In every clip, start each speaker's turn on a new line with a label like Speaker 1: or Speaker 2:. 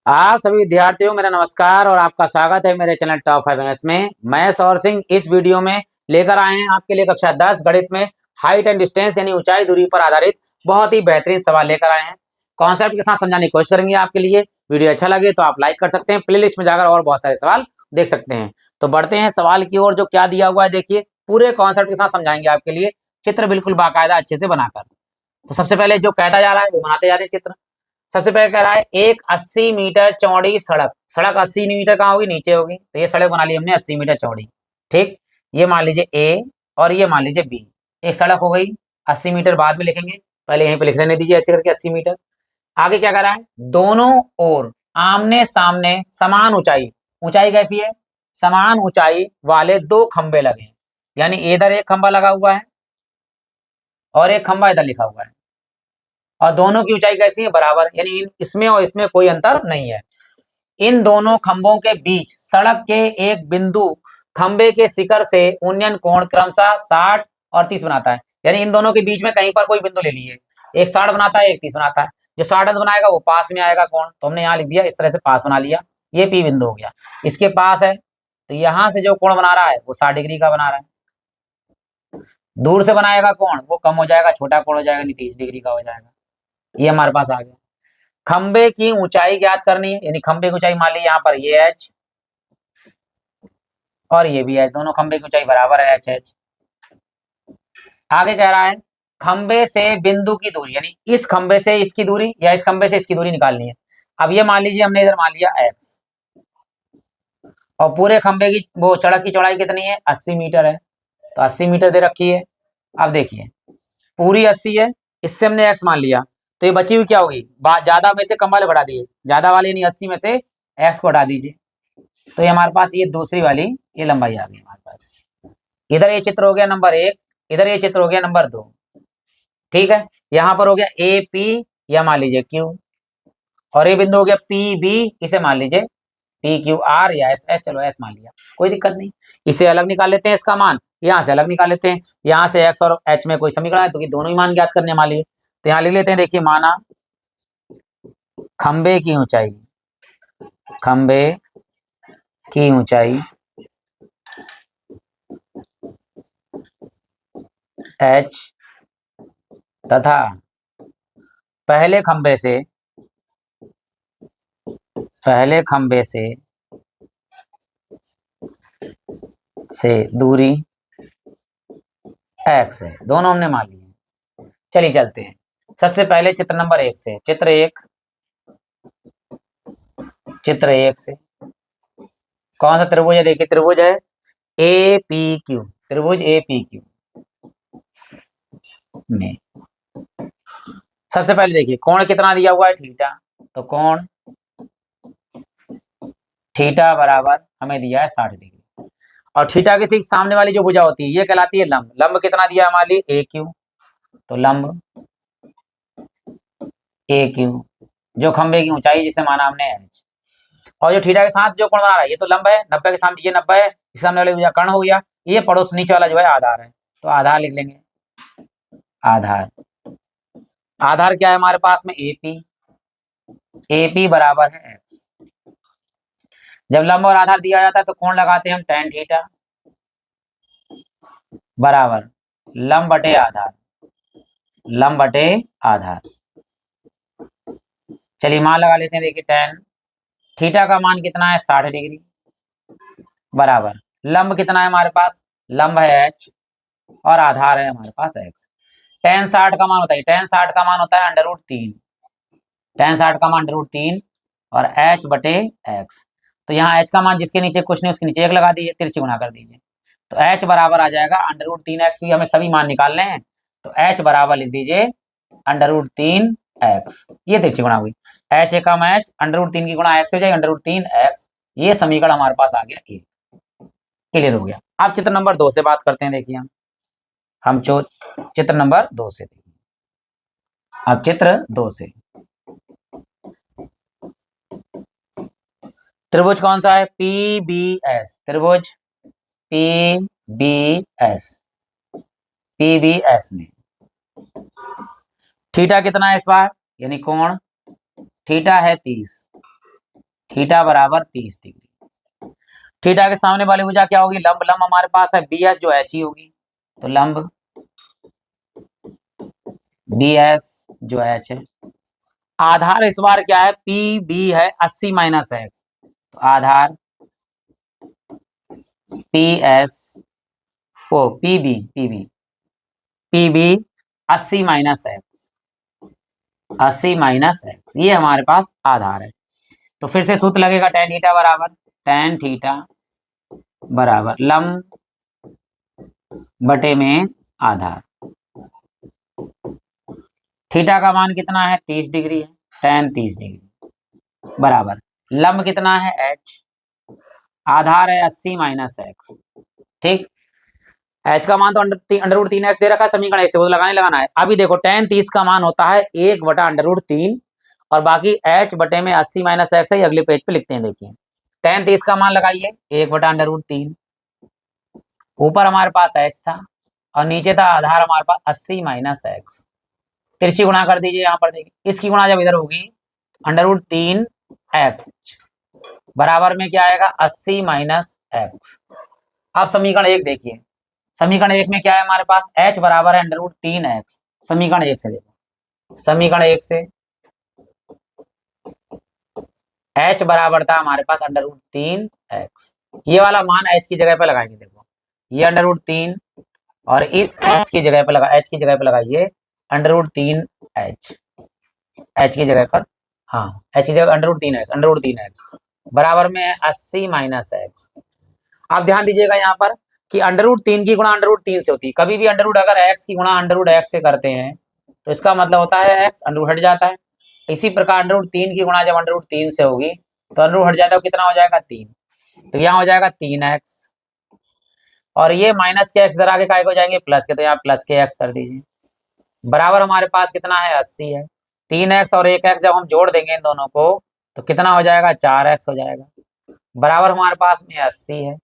Speaker 1: आप सभी विद्यार्थियों मेरा नमस्कार और आपका स्वागत है मेरे चैनल टॉप 5 एमएस में। मैं सौर सिंह इस वीडियो में लेकर आए हैं आपके लिए कक्षा 10 गणित में हाइट एंड डिस्टेंस यानी ऊंचाई दूरी पर आधारित बहुत ही बेहतरीन सवाल लेकर आए हैं। कॉन्सेप्ट के साथ समझाने की कोशिश करेंगे आपके लिए। वीडियो अच्छा लगे तो आप लाइक कर सकते हैं, प्लेलिस्ट में जाकर और बहुत सारे सवाल देख सकते हैं। तो बढ़ते हैं सवाल की ओर। जो क्या दिया हुआ है देखिए, पूरे कॉन्सेप्ट के साथ समझाएंगे आपके लिए, चित्र बिल्कुल बाकायदा अच्छे से बनाकर। तो सबसे पहले जो कहता जा रहा है वो बनाते जा रहे हैं चित्र। सबसे पहले कह रहा है एक 80 मीटर चौड़ी सड़क। सड़क 80 मीटर कहाँ होगी? नीचे होगी। तो ये सड़क बना ली हमने 80 मीटर चौड़ी। ठीक, ये मान लीजिए ए और ये मान लीजिए बी। एक सड़क हो गई। 80 मीटर बाद में लिखेंगे, पहले यहीं पे लिख लेने दीजिए ऐसे करके 80 मीटर। आगे क्या कर रहा है? दोनों ओर आमने सामने समान ऊंचाई। ऊंचाई कैसी है? समान ऊंचाई वाले दो खंबे लगे, यानी इधर एक खंबा लगा हुआ है और एक खंबा इधर लिखा हुआ है, और दोनों की ऊंचाई कैसी है? बराबर, यानी इसमें और इसमें कोई अंतर नहीं है। इन दोनों खंभों के बीच सड़क के एक बिंदु खंबे के शिखर से उन्नयन कोण क्रमशः 60 और 30 बनाता है। यानी इन दोनों के बीच में कहीं पर कोई बिंदु ले लीजिए, एक 60 बनाता है, एक 30 बनाता है। जो 60 अंश बनाएगा वो पास में आएगा कोण, तो हमने यहाँ लिख दिया इस तरह से, पास बना लिया। ये पी बिंदु हो गया, इसके पास है, तो यहाँ से जो कोण बना रहा है वो 60 डिग्री का बना रहा है। दूर से बनाएगा कोण वो कम हो जाएगा, छोटा कोण हो जाएगा, नहीं 30 डिग्री का हो जाएगा। ये हमारे पास आ गया। खंबे की ऊंचाई ज्ञात करनी है, यानी खंबे की ऊंचाई मान ली यहाँ पर ये एच और ये भी एच, दोनों खंबे की ऊंचाई बराबर है एच एच। आगे कह रहा है खंबे से बिंदु की दूरी, यानी इस खंबे से इसकी दूरी या इस खंबे से इसकी दूरी निकालनी है। अब ये मान लीजिए हमने इधर मान लिया एक्स, और पूरे खंबे की वो सड़क की चौड़ाई कितनी है? 80 मीटर है, तो 80 मीटर दे रखी है। अब देखिए पूरी 80 है, इससे हमने एक्स मान लिया, तो ये बची हुई क्या होगी? ज्यादा में से कम वाले बढ़ा दिए, ज्यादा वाले यानी 80 में से एक्स को हटा दीजिए, तो ये हमारे पास ये दूसरी वाली ये लंबाई आ गई हमारे पास। इधर ये चित्र हो गया नंबर 1, इधर ये चित्र हो गया नंबर 2। ठीक है, यहाँ पर हो गया ए पी या मान लीजिए क्यू, और ये बिंदु हो गया पी बी, इसे मान लीजिए पी क्यू आर या एस एस, चलो एस मान लिया, कोई दिक्कत नहीं। इसे अलग निकाल लेते हैं, इसका मान यहाँ से अलग निकाल लेते हैं। यहाँ से एक्स और एच में कोई समीकरण है तो कि दोनों ही मान ज्ञात करने मान लिए, तो यहाँ लिख लेते हैं। देखिए माना खंबे की ऊंचाई, खंबे की ऊंचाई एच तथा पहले खंबे से दूरी एक्स है, दोनों हमने मान लिए। चलिए चलते हैं सबसे पहले चित्र नंबर 1 से। चित्र एक से कौन सा त्रिभुज है? देखिए त्रिभुज है ए पी क्यू, त्रिभुज ए पी क्यू में सबसे पहले देखिए कोण कितना दिया हुआ है? थीटा। तो कोण थीटा बराबर हमें दिया है 60 डिग्री, और थीटा के ठीक सामने वाली जो भुजा होती है ये कहलाती है लंब। लंब कितना दिया है हमारे लिए? ए क्यू, तो लंब ए क्यू, जो खंबे की ऊंचाई जिसे माना हमने एच, और जो थीटा के साथ जो कोण बना रहा है ये तो लंब है, 90 के सामने, ये 90 है, इस सामने वाले भुजा कर्ण हो गया, ये पड़ोस नीचे वाला जो है आधार है, तो आधार लिख लेंगे। आधार, आधार क्या है हमारे पास में? एपी, एपी बराबर है एक्स। जब लंब और आधार दिया जाता है तो कोण लगाते हैं हम tan थीटा बराबर लंब बटे आधार, लंब बटे आधार। चलिए मान लगा लेते हैं। देखिए tan थीटा का मान कितना है? 60 डिग्री बराबर लंब कितना है हमारे पास? लंब है h और आधार है हमारे पास x। tan 60 का मान होता है, tan 60 का मान होता है √3, tan 60 का मान √3 और h बटे x। तो यहाँ h का मान जिसके नीचे कुछ नहीं उसके नीचे 1 लगा दीजिए, तिरछी गुणा कर दीजिए, तो h बराबर आ जाएगा √3x, की हमें सभी मान निकालने हैं, तो h बराबर लिख दीजिए √3x। ये तिरछी गुणा हुई, h एकम h, √3 की गुणा x हो जाएगी √3x। ये समीकरण हमारे पास आ गया ए। क्लियर हो गया। अब चित्र नंबर 2 से बात करते हैं। देखिए हम चित्र नंबर 2 से, अब चित्र 2 से त्रिभुज कौन सा है? पी बी एस, त्रिभुज P B S, P B S में थीटा कितना है इस बार? यानी कोण थीटा है 30, थीटा बराबर 30 डिग्री। थीटा के सामने वाली भुजा क्या होगी? लंब। लंब हमारे पास है बी एस जो एच ही होगी, तो लंब बी एस जो एच है। आधार इस बार क्या है? पी बी है 80 माइनस एक्स, तो आधार P S O P B P B P B 80 minus x, 80 minus x, ये हमारे पास आधार है। तो फिर से सूत्र लगेगा tan थीटा बराबर, tan थीटा बराबर लंब बटे में आधार। थीटा का मान कितना है? 30 डिग्री है, tan 30 डिग्री बराबर लंब कितना है? h, आधार है 80 माइनस एक्स। ठीक, h का मान तो अंडर रूट 3 एक्स दे रखा है समीकरण 1 से, वो लगाने लगाना है। अभी देखो tan 30 का मान होता है 1 बटा अंडर रूट 3 और बाकी h बटे में 80 माइनस एक्स है, अगले पेज पे लिखते हैं। देखिए tan 30 का मान लगाइए 1 बटा अंडर रूट 3, ऊपर हमारे पास h था और नीचे था आधार हमारे पास 80 माइनस एक्स। तिरछी गुणा कर दीजिए यहाँ पर, देखिए इसकी गुणा जब इधर होगी अंडर रूट 3 एच बराबर में क्या आएगा? 80 माइनस एक्स। अब समीकरण 1 देखिए, समीकरण 1 में क्या है हमारे पास? h बराबर है अंडर रूट 3 एक्स। समीकरण 1 से देखो, समीकरण 1 से h बराबर था हमारे पास अंडर रूट 3 एक्स। ये वाला मान h की जगह पे लगाएंगे। देखो ये अंडर रूट 3 और इस h की जगह पे लगा, h की जगह पे लगाइए अंडर रूट 3 h की जगह पर, हाँ h की जगह under root 3 x, under root 3 x बराबर में है 80 माइनस एक्स। आप ध्यान दीजिएगा यहाँ पर कि अंडर रूट 3 की गुणा अंडर रूट 3 से होती है। कभी भी अंडर रूट अगर x की गुणा अंडर रूट x से करते हैं तो इसका मतलब होता है x अंडर रूट हट जाता है। इसी प्रकार अंडर रूट 3 की गुणा जब अंडर रूट 3 से होगी तो अंडर रूट हट जाता है, कितना हो जाएगा? 3, तो यहाँ हो जाएगा 3x और ये माइनस के x इधर आगे काय को जाएंगे प्लस के, तो यहाँ प्लस के x कर दीजिए बराबर हमारे पास कितना है? 80 है। 3x और 1x जब हम जोड़ देंगे इन दोनों को तो कितना हो जाएगा? 4x हो जाएगा बराबर हमारे पास में 80 है।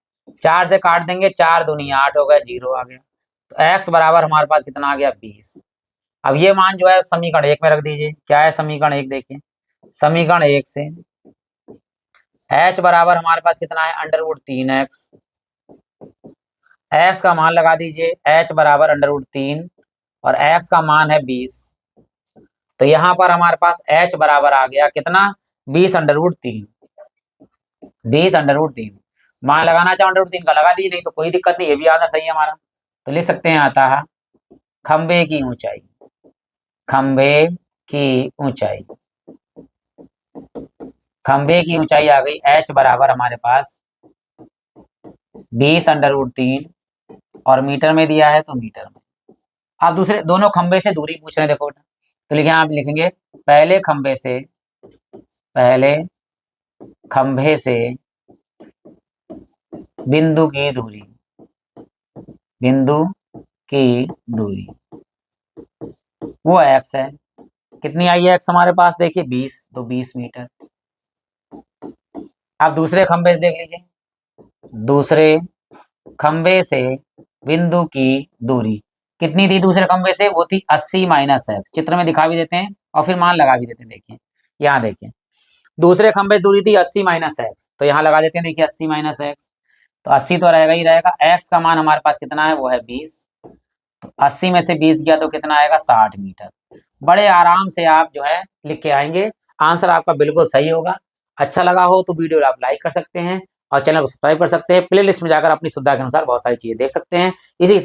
Speaker 1: 4 से काट देंगे, 4 दूनी 8 हो गया, 0 आ गया, तो x बराबर हमारे पास कितना आ गया? 20। अब ये मान जो है समीकरण 1 में रख दीजिए। क्या है समीकरण 1? देखिए समीकरण 1 से h बराबर हमारे पास कितना है? Under root 3 x. x का मान लगा दीजिए, h बराबर अंडर रूट 3 और x का मान है 20, तो यहाँ पर हमारे पास h बराबर आ गया कितना? 20 अंडर रूट 3, 20 अंडर रूट 3। मान लगाना चाहो अंडर रूट 3 का लगा दीजिए, नहीं तो कोई दिक्कत नहीं, ये भी आंसर सही है हमारा। तो लिख सकते हैं आता है खंबे की ऊंचाई, खंबे की ऊंचाई, खंबे की ऊंचाई आ गई h बराबर हमारे पास 20 अंडर रूट 3 और मीटर में दिया है तो मीटर में। आप दूसरे दोनों खंबे से दूरी पूछ रहे हैं, देखो बेटा, तो लिखे आप लिखेंगे पहले खंबे से, पहले खंबे से बिंदु की दूरी, बिंदु की दूरी वो x है। कितनी आई है x हमारे पास? देखिए 20, तो 20 मीटर। आप दूसरे खंबे से देख लीजिए, दूसरे खंबे से बिंदु की दूरी कितनी थी? दूसरे खंबे से वो थी 80 माइनस एक्स। चित्र में दिखा भी देते हैं और फिर मान लगा भी देते हैं। देखिए यहाँ देखिए दूसरे खंबे से दूरी थी 80 माइनस एक्स, तो यहाँ लगा देते हैं। देखिए 80 माइनस एक्स, तो 80 तो रहेगा ही रहेगा। x का मान हमारे पास कितना है? वो है 20, तो 80 में से 20 गया तो कितना आएगा? 60 मीटर। बड़े आराम से आप जो है लिख के आएंगे, आंसर आपका बिल्कुल सही होगा। अच्छा लगा हो तो वीडियो आप लाइक कर सकते हैं और चैनल को सब्सक्राइब कर सकते हैं। प्लेलिस्ट में जाकर अपनी सुविधा के अनुसार बहुत सारी चीजें देख सकते हैं। इसी